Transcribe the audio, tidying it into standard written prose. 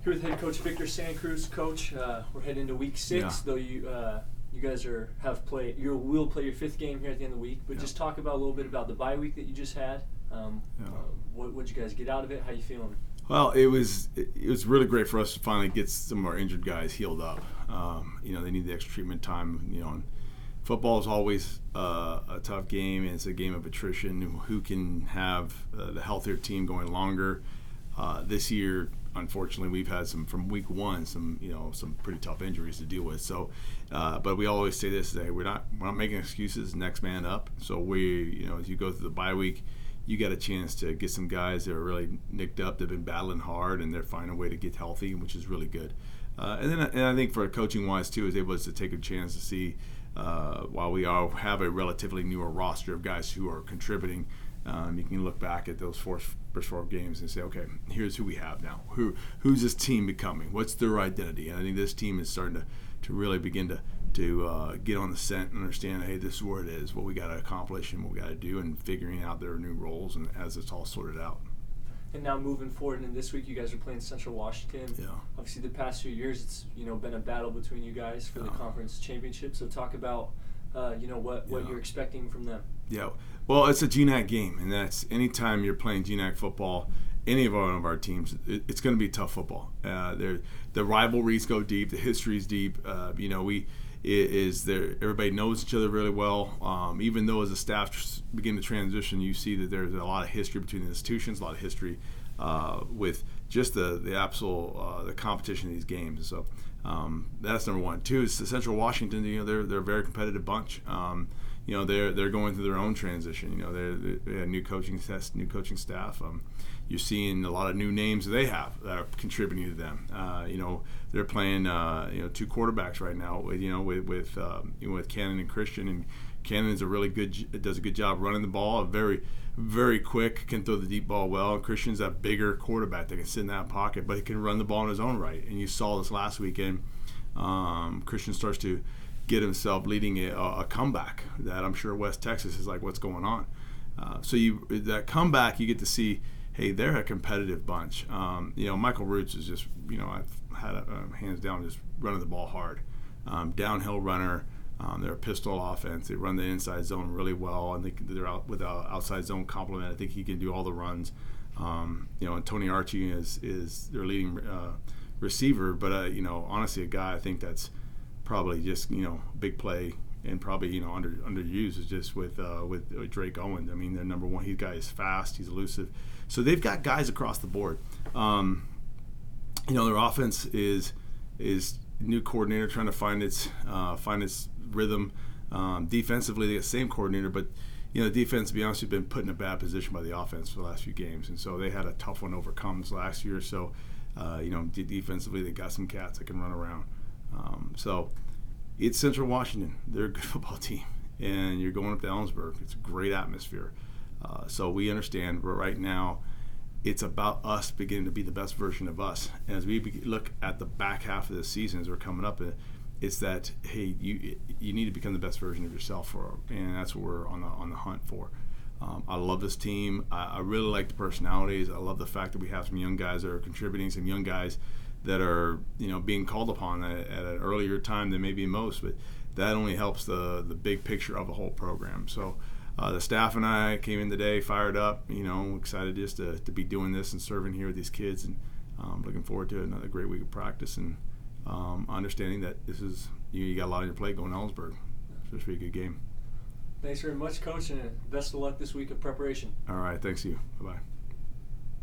Here with head coach Victor Santa Cruz. Coach, we're heading into week 6, though you guys will play your 5th game here at the end of the week. But just talk about a little bit about the bye week that you just had. What'd you guys get out of it? How you feeling? Well, it was really great for us to finally get some of our injured guys healed up. They need the extra treatment time. And football is always a tough game, and it's a game of attrition. Who can have the healthier team going longer? This year, unfortunately, we've had from week 1 some pretty tough injuries to deal with. So, but we always say this: we're not making excuses. Next man up. So as you go through the bye week, you got a chance to get some guys that are really nicked up. They've been battling hard, and they're finding a way to get healthy, which is really good. And I think for coaching wise too, is able to take a chance to see while we all have a relatively newer roster of guys who are contributing. You can look back at those first 4 games and say, okay, here's who we have now. Who's this team becoming? What's their identity? And I think this team is starting to really begin to get on the scent and understand, hey, this is where it is, what we got to accomplish and what we got to do, and figuring out their new roles and as it's all sorted out. And now moving forward, and this week you guys are playing Central Washington. Yeah. Obviously, the past few years, it's been a battle between you guys for the conference championship. So talk about what you're expecting from them. Yeah. Well, it's a GNAC game, and that's anytime you're playing GNAC football, any one of our teams, it's going to be tough football. The rivalries go deep, the history's deep. Everybody knows each other really well. Even though as a staff begin to transition, you see that there's a lot of history between the institutions, a lot of history with just the absolute the competition in these games. So that's number one. 2 is the Central Washington. They're a very competitive bunch. They're going through their own transition. They have new coaching staff. You're seeing a lot of new names that they have that are contributing to them. They're playing 2 quarterbacks right now. With Cannon and Christian, and Cannon does a good job running the ball. Very, very quick, can throw the deep ball well. And Christian's a bigger quarterback that can sit in that pocket, but he can run the ball in his own right. And you saw this last weekend. Christian starts to get himself leading a comeback that I'm sure West Texas is like, what's going on? That comeback, you get to see, hey, they're a competitive bunch. Michael Roots is just, I've had hands down just running the ball hard. Downhill runner. They're a pistol offense. They run the inside zone really well. I think they're out with an outside zone complement. I think he can do all the runs. And Tony Archie is their leading receiver. But honestly, a guy I think that's probably just big play and probably underused is just with Drake Owen. I mean, they're number 1. He's guy is fast. He's elusive. So they've got guys across the board. Their offense is new coordinator trying to find its rhythm. Defensively, they got the same coordinator, but defense, to be honest, has been put in a bad position by the offense for the last few games, and so they had a tough one to overcome this last year. So, defensively, they got some cats that can run around. So it's Central Washington. They're a good football team, and you're going up to Ellensburg. It's a great atmosphere. So we understand right now it's about us beginning to be the best version of us. And as we look at the back half of the season as we're coming up, it's that, hey, you need to become the best version of yourself, and that's what we're on the hunt for. I love this team. I really like the personalities. I love the fact that we have some young guys that are contributing, some young guys that are being called upon at an earlier time than maybe most, but that only helps the big picture of the whole program. So the staff and I came in today fired up, excited just to be doing this and serving here with these kids, and looking forward to another great week of practice, and understanding that this is you got a lot on your plate going to Ellensburg. So it should be a good game. Thanks very much, Coach, and best of luck this week of preparation. All right, thanks you. Bye-bye.